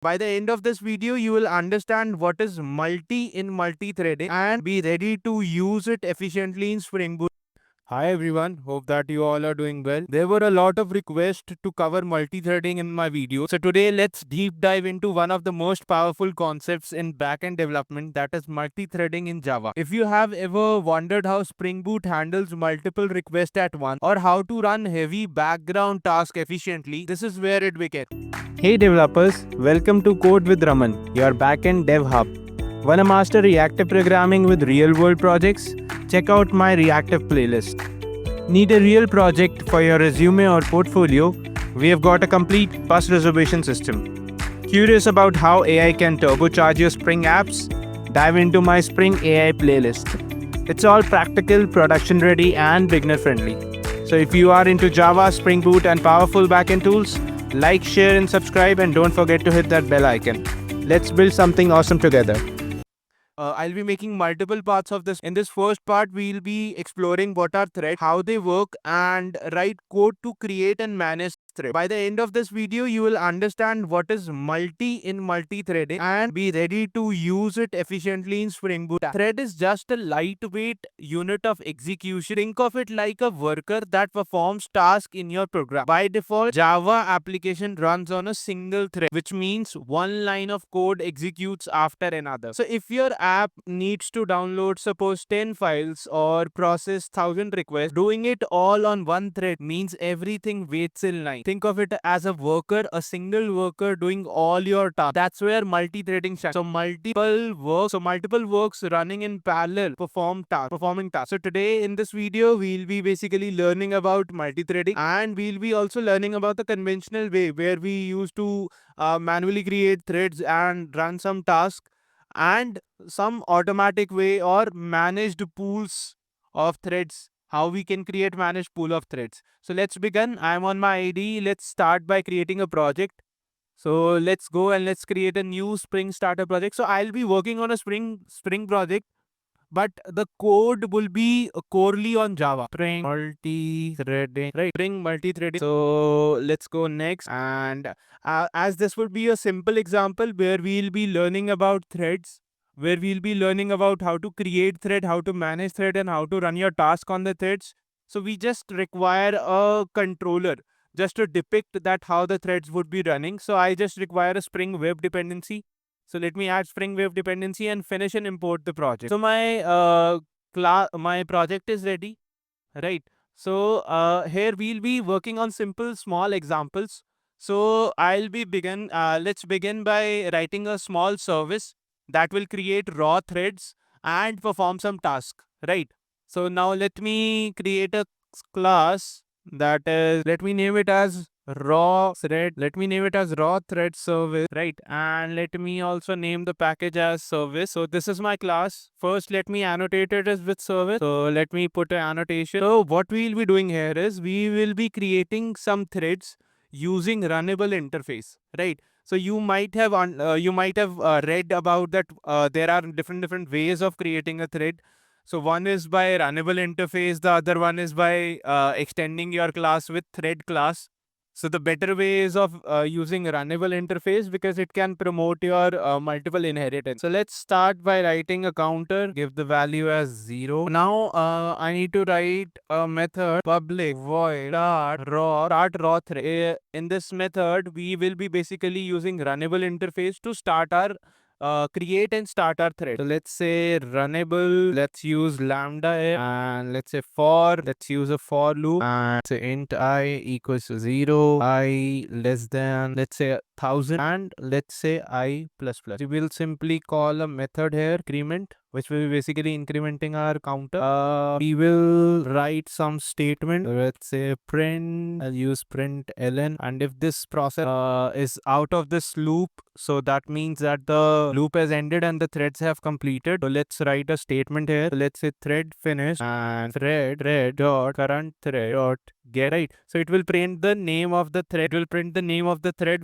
By the end of this video, you will understand what is multi-threading and be ready to use it efficiently in Spring Boot. Hi everyone, hope that you all are doing well. There were a lot of requests to cover multi-threading in my video. So today let's deep dive into one of the most powerful concepts in backend development, that is multi-threading in Java. If you have ever wondered how Spring Boot handles multiple requests at once or how to run heavy background tasks efficiently, this is where it begins. Hey developers, welcome to Code with Raman, your backend dev hub. Wanna master reactive programming with real-world projects? Check out my reactive playlist. Need a real project for your resume or portfolio? We have got a complete bus reservation system. Curious about how AI can turbocharge your Spring apps? Dive into my Spring AI playlist. It's all practical, production ready, and beginner friendly. So if you are into Java, Spring Boot, and powerful backend tools, like, share, and subscribe, and don't forget to hit that bell icon. Let's build something awesome together. I'll be making multiple parts of this. In this first part, we'll be exploring what are threads, how they work, and write code to create and manage threads. By the end of this video, you will understand what is multi-threading and be ready to use it efficiently in Spring Boot. Thread is just a lightweight unit of execution. Think of it like a worker that performs tasks in your program. By default, Java application runs on a single thread, which means one line of code executes after another. So if your app needs to download suppose 10 files or process 1000 requests, doing it all on one thread means everything waits in line. Think of it as a worker, a single worker doing all your tasks. That's where multi-threading shines. So multiple works running in parallel performing tasks. So today in this video, we'll be basically learning about multi-threading, and we'll be also learning about the conventional way where we used to manually create threads and run some tasks, and some automatic way or managed pools of threads, how we can create managed pool of threads. So let's begin. I'm on my IDE. Let's start by creating a project. So let's go and let's create a new Spring Starter project. So I'll be working on a Spring project, but the code will be corely on Java. Spring multi-threading, right? Spring multi-threading. So let's go next. And as this would be a simple example where we'll be learning about threads, where we'll be learning about how to create thread, how to manage thread, and how to run your task on the threads. So we just require a controller just to depict that how the threads would be running. So I just require a Spring Web dependency. So let me add Spring Web dependency and finish and import the project. So my project is ready, right? So here we'll be working on simple small examples. So let's begin by writing a small service that will create raw threads and perform some task, right? So now let me create a class that is, let me name it as raw thread service, right? And let me also name the package as service. So this is my class. First, let me annotate it as with service. So let me put an annotation. So what we'll be doing here is we will be creating some threads using runnable interface, right? So you might have read about that there are different ways of creating a thread. So one is by runnable interface, the other one is by extending your class with thread class. So the better way is of using runnable interface because it can promote your multiple inheritance. So let's start by writing a counter, give the value as 0. Now I need to write a method public void start raw thread. In this method, we will be basically using runnable interface to start our create and start our thread. So let's say runnable, let's use lambda f, and let's say for, let's use a for loop, and say int I equals to 0, I less than, let's say 1000, and let's say I plus plus. We will simply call a method here increment, which will be basically incrementing our counter. We will write some statement. Let's say print, I'll use print ln, and if this process is out of this loop, so that means that the loop has ended and the threads have completed. So let's write a statement here. So let's say thread finish and thread dot current thread dot get, right? So it will print the name of the thread,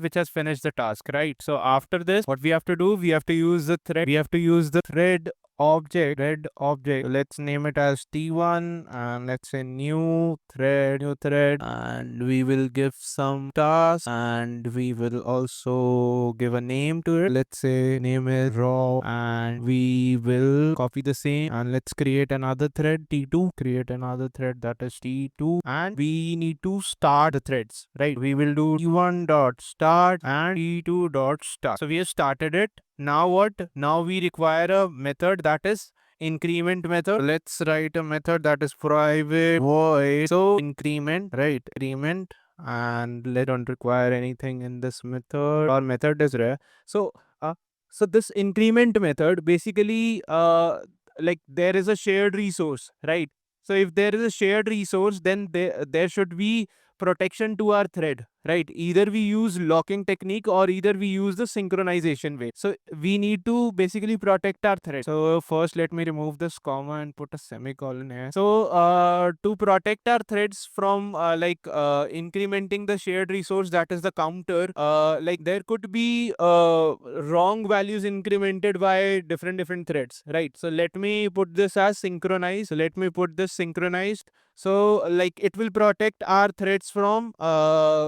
which has finished the task, right? So after this, what we have to do, we have to use the thread object, thread object. Let's name it as T1 and let's say new thread, and we will give some task and we will also give a name to it. Let's say name is raw and we will copy the same and let's create another thread T2, create another thread that is T2, and we need to start the threads, right? We will do T1 dot start and T2 dot start. So we have started it. Now what? Now we require a method that is increment method. Let's write a method that is private void. So increment, right? Increment, and let don't require anything in this method. Our method is rare. So so this increment method basically like there is a shared resource, right? So if there is a shared resource, then there should be protection to our thread, right? Either we use locking technique or either we use the synchronization way. So we need to basically protect our thread. So first let me remove this comma and put a semicolon here. So to protect our threads from incrementing the shared resource, that is the counter, like there could be wrong values incremented by different threads, right? So let me put this as synchronized. So let me put this synchronized. So like it will protect our threads from so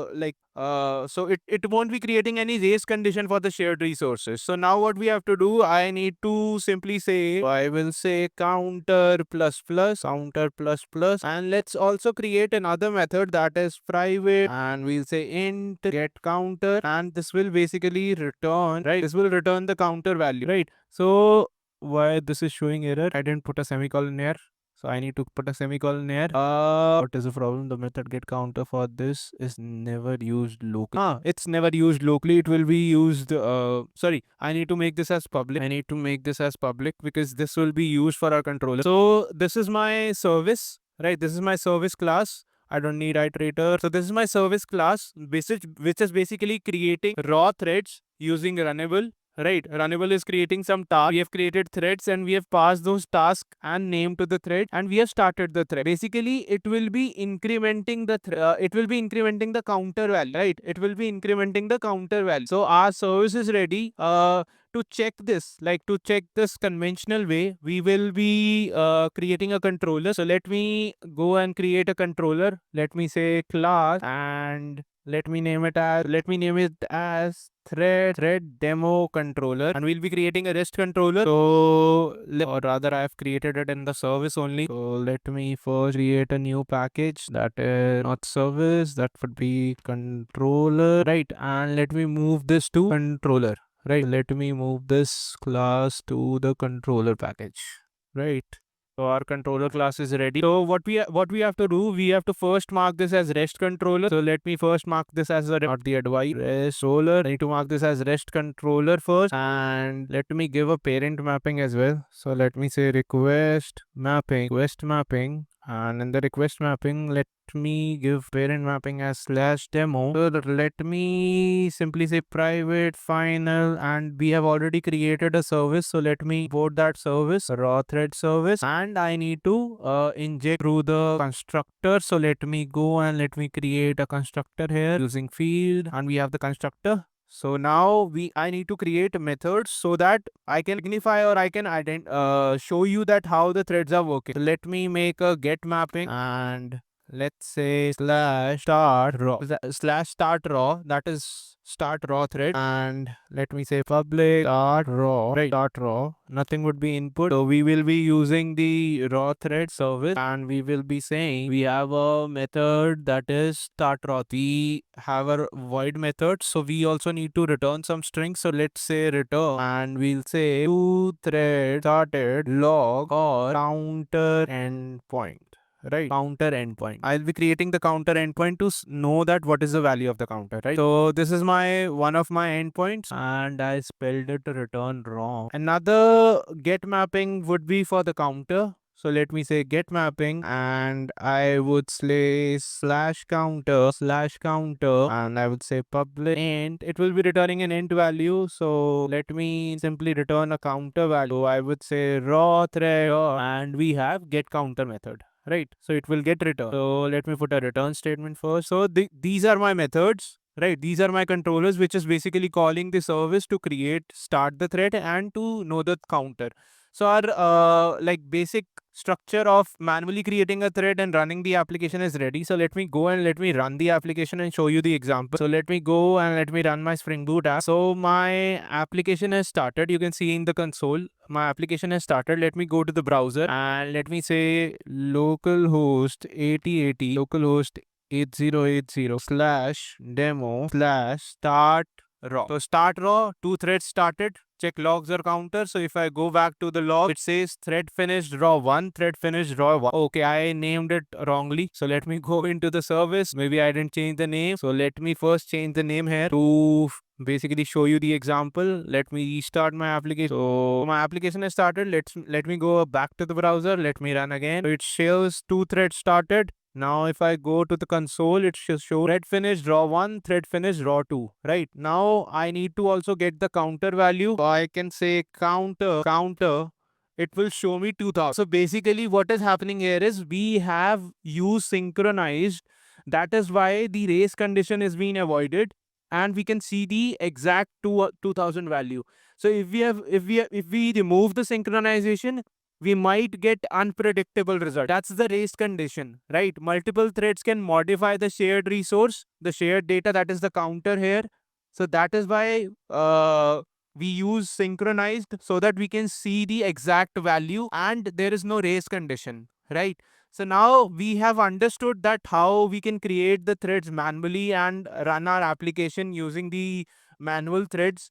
it won't be creating any race condition for the shared resources. So now what we have to do, I need to simply say, I will say counter plus plus, and let's also create another method that is private, and we'll say int get counter, and this will basically return, right? This will return the counter value, right? So why this is showing error, I didn't put a semicolon here. So I need to put a semicolon here. What is the problem? The method get counter for this is never used locally. It's never used locally. It will be used. Sorry, I need to make this as public. I need to make this as public because this will be used for our controller. So this is my service, right? This is my service class. I don't need iterator. So this is my service class, which is basically creating raw threads using Runnable. Right, Runnable is creating some tasks. We have created threads and we have passed those tasks and name to the thread, and we have started the thread. Basically, it will be incrementing the counter value, right? It will be incrementing the counter value. So our service is ready. To check this, like to check this conventional way, we will be creating a controller. So let me go and create a controller. Let me say class and let me name it as thread demo controller, and we'll be creating a REST controller. So or rather I have created it in the service only. So let me first create a new package that is not service, that would be controller, right? And let me move this to controller, right? Let me move this class to the controller package, right? So our controller class is ready. So what we have to do, we have to first mark this as REST controller. So let me first mark this as not the advice REST controller. I need to mark this as REST controller first, and let me give a parent mapping as well. So let me say request mapping, and in the request mapping, let me give parent mapping as /demo. So let me simply say private final, and we have already created a service. So let me import that service, raw thread service, and I need to inject through the constructor. So let me go and let me create a constructor here using field, and we have the constructor. So now I need to create methods so that I can signify or I can show you that how the threads are working. So let me make a get mapping, and let's say /start raw, that is start raw thread, and let me say public start raw, right? Start raw, nothing would be input. So we will be using the raw thread service, and we will be saying we have a method that is start raw. We have a void method, so we also need to return some strings. So let's say return, and we'll say two thread started log or counter endpoint, right? Counter endpoint. I'll be creating the counter endpoint to know that what is the value of the counter, right? So this is one of my endpoints, and I spelled it to return wrong. Another get mapping would be for the counter. So let me say get mapping, and I would say /counter, and I would say public int. It will be returning an int value. So let me simply return a counter value. So I would say raw thread, and we have get counter method, right? So it will get returned. So let me put a return statement first. So these are my methods, right? These are my controllers, which is basically calling the service to start the thread and to know the counter. So our like basic structure of manually creating a thread and running the application is ready. So let me go and let me run the application and show you the example. So let me go and let me run my Spring Boot app. So my application has started. You can see in the console, my application has started. Let me go to the browser and let me say localhost 8080, localhost 8080 slash demo slash start raw. So start raw, 2 threads started, check logs or counter. So if I go back to the log, it says thread finished raw 1, thread finished raw 1. Okay, I named it wrongly. So let me go into the service. Maybe I didn't change the name. So let me first change the name here to basically show you the example. Let me restart my application. So my application has started. Let me go back to the browser. Let me run again. So it shows 2 threads started. Now if I go to the console, it should show thread finished raw 1, thread finished raw 2. Right. Now I need to also get the counter value. So I can say counter. It will show me 2000. So basically what is happening here is we have used synchronized. That is why the race condition is being avoided and we can see the exact 2000 value. So if we remove the synchronization, we might get unpredictable result. That's the race condition, right? Multiple threads can modify the shared resource, the shared data, that is the counter here. So that is why we use synchronized so that we can see the exact value and there is no race condition, right? So now we have understood that how we can create the threads manually and run our application using the manual threads.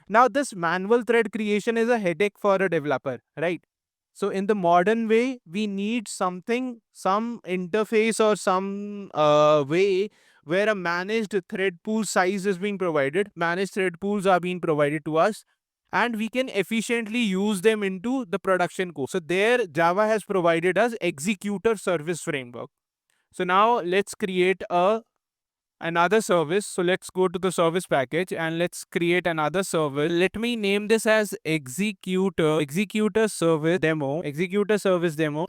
Now this manual thread creation is a headache for a developer, right? So in the modern way, we need something, some interface or some way where a managed thread pool size is being provided. Managed thread pools are being provided to us and we can efficiently use them into the production code. So there Java has provided us executor service framework. So now let's create another service. So let's go to the service package and let's create another service. Let me name this as executor service demo.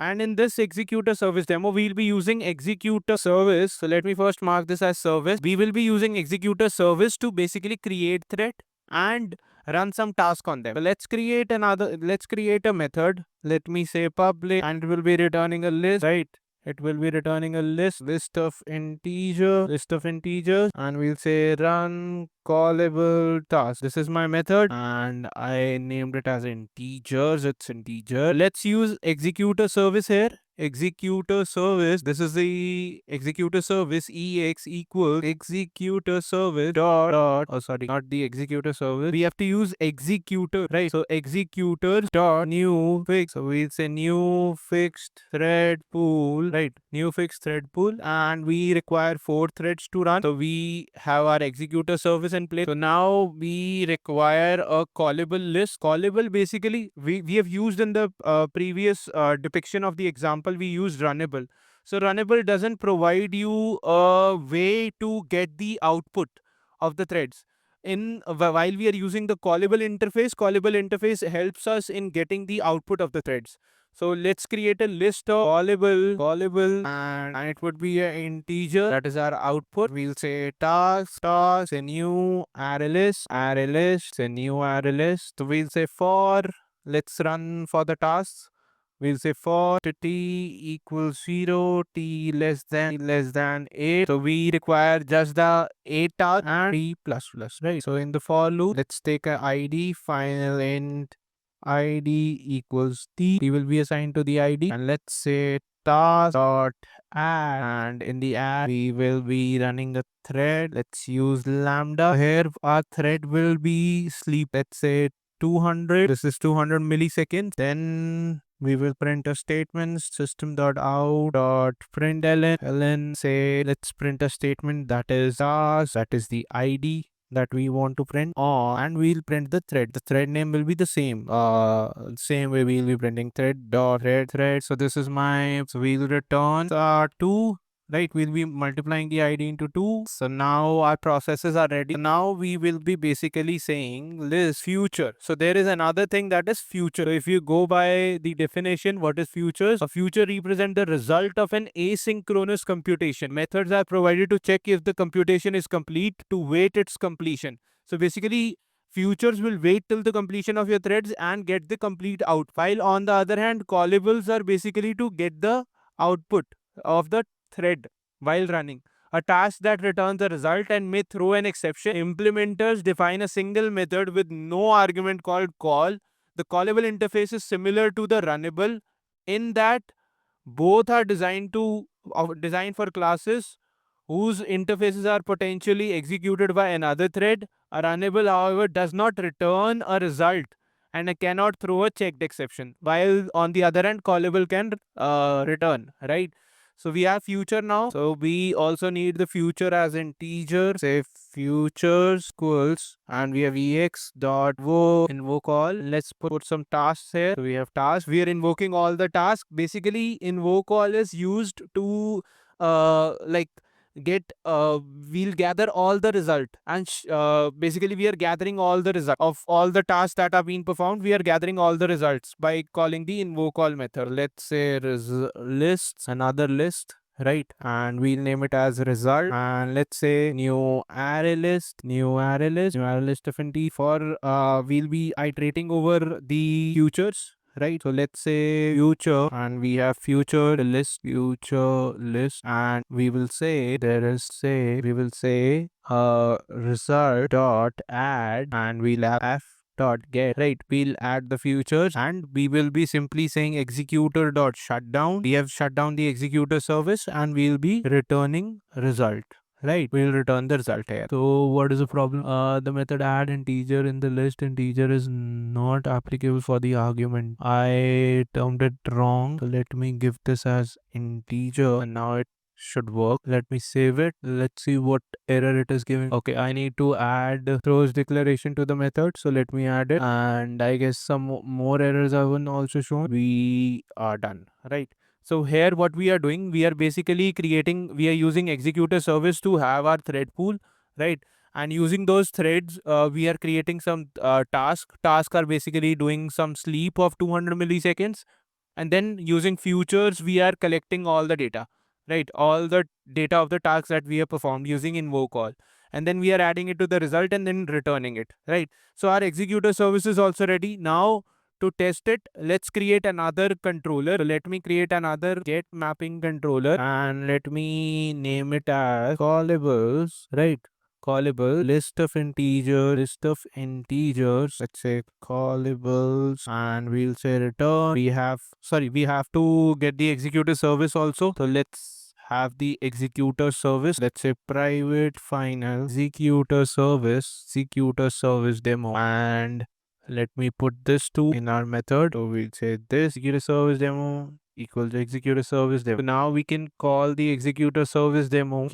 And in this executor service demo, we'll be using executor service. So let me first mark this as service. We will be using executor service to basically create thread and run some task on them. So let's create a method. Let me say public and it will be returning a list, right? It will be returning a list of integers, and we'll say run callable task. This is my method and I named it as integers. It's integer. Let's use executor service here. Executor service. This is the executor service ex equals executor service dot oh sorry, not the executor service. We have to use executor, right? So executor dot new fix. So we'll say new fixed thread pool, right? New fixed thread pool, and we require 4 threads to run. So we have our executor service in place. So now we require a callable list. Callable basically we have used in the previous depiction of the example, we used Runnable. So Runnable doesn't provide you a way to get the output of the threads. While we are using the callable interface helps us in getting the output of the threads. So let's create a list of callable, and it would be an integer. That is our output. We'll say task, a new array list, a new array list. So we'll say for, let's run for the tasks. We'll say for t equals 0, t less than 8. So we require just the 8 task and t plus plus, right? So in the for loop, let's take a id, final int id equals t will be assigned to the id, and let's say task dot add, and in the add we will be running a thread. Let's use lambda. Here our thread will be sleep. Let's say 200. This is 200 milliseconds. Then we will print a statement system.out.println. Say let's print a statement that is task, that is the id that we want to print on, and we'll print the thread. The thread name will be the same way we'll be printing thread. So this is my, so we'll return 2, right? We'll be multiplying the id into 2. So now our processes are ready. So now we will be basically saying list future. So there is another thing, that is future. So if you go by the definition, what is futures? A future represents the result of an asynchronous computation. Methods are provided to check if the computation is complete, to wait its completion. So basically Futures will wait till the completion of your threads and get the complete out. While on the other hand, callables are basically to get the output of the thread while running. A task that returns a result and may throw an exception. Implementers define a single method with no argument called call. The callable interface is similar to the runnable in that both are designed for classes whose interfaces are potentially executed by another thread. A runnable, however, does not return a result and it cannot throw a checked exception, while on the other hand, callable can return, right? So we have future now. So we also need the future as integer. Say futures equals, and we have ex dot invoke all. Let's put some tasks here. So we have tasks. We are invoking all the tasks. Basically, invoke all is used to like get we'll gather all the result, and basically we are gathering all the result of all the tasks that are being performed. We are gathering all the results by calling the invoke all method. Let's say lists, another list, right? And we'll name it as result, and let's say new array list, new array list of int for we'll be iterating over the futures, right? So let's say future, and we have future list, and we will say result dot add, and we'll have f dot get, right? We'll add the futures, and we will be simply saying executor dot shutdown. We have shut down the executor service, and we'll be returning result. Right, we'll return the result here. So what is the problem? The method add integer in the list integer is not applicable for the argument. I termed it wrong. So let me give this as integer, and now it should work. Let me save it. Let's see what error it is giving. Okay, I need to add throws declaration to the method. So let me add it. And I guess some more errors have been also shown. We are done, right? So here what we are doing, we are basically we are using executor service to have our thread pool, right? And using those threads, we are creating some task. Tasks are basically doing some sleep of 200 milliseconds. And then using futures, we are collecting all the data, right? All the data of the tasks that we have performed using invoke all. And then we are adding it to the result and then returning it, right? So our executor service is also ready. Now to test it, let's create another controller. Let me create another get mapping controller, and let me name it as callables, right? Callable list of integers. Let's say callables, and we'll say return. We have to get the executor service also. So let's have the executor service. Let's say private final executor service demo, and let me put this to in our method. So we'll say this executor service demo equals to executor service demo. So now we can call the executor service demo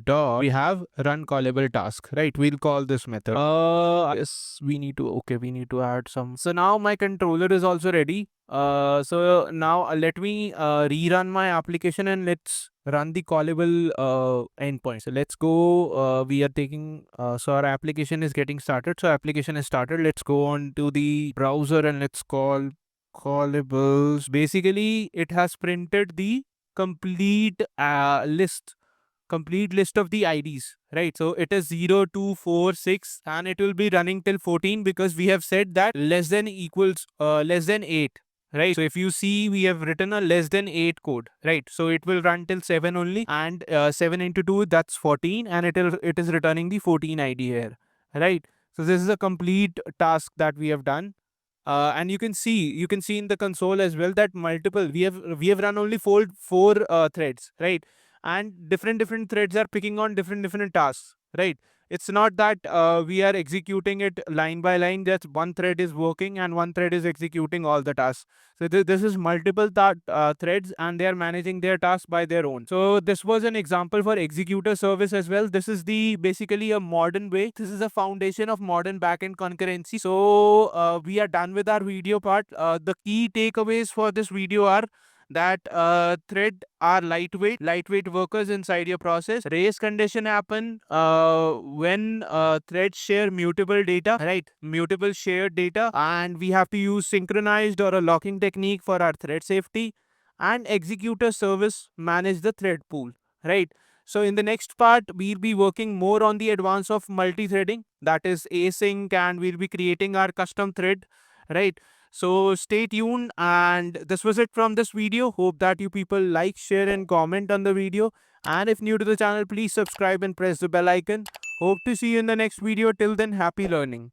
dot, we have run callable task, right? We'll call this method. Yes, we need to add some. So now my controller is also ready. So now let me rerun my application, and let's run the callable endpoint. So let's go. We are taking so our application is getting started. So application is started. Let's go on to the browser and let's call callables. Basically, it has printed the complete list of the IDs, right? So it is 0, 2, 4, 6, and it will be running till 14 because we have said that less than 8, right? So if you see, we have written a less than 8 code, right? So it will run till 7 only, and 7 into 2, that's 14, and it is returning the 14 ID here, right? So this is a complete task that we have done. And you can see in the console as well that we have run only four threads, right? And different threads are picking on different tasks, right? It's not that we are executing it line by line. That one thread is working and one thread is executing all the tasks. So this is multiple threads, and they are managing their tasks by their own. So this was an example for executor service as well. This is basically a modern way. This is a foundation of modern backend concurrency. So we are done with our video part. The key takeaways for this video are that thread are lightweight workers inside your process. Race condition happen when threads share mutable data, right? Mutable shared data, and we have to use synchronized or a locking technique for our thread safety. And executor service manage the thread pool, right? So in the next part, we'll be working more on the advance of multi-threading, that is async, and we'll be creating our custom thread, right? So stay tuned, and this was it from this video. Hope that you people like, share and comment on the video. And if new to the channel, please subscribe and press the bell icon. Hope to see you in the next video. Till then, happy learning.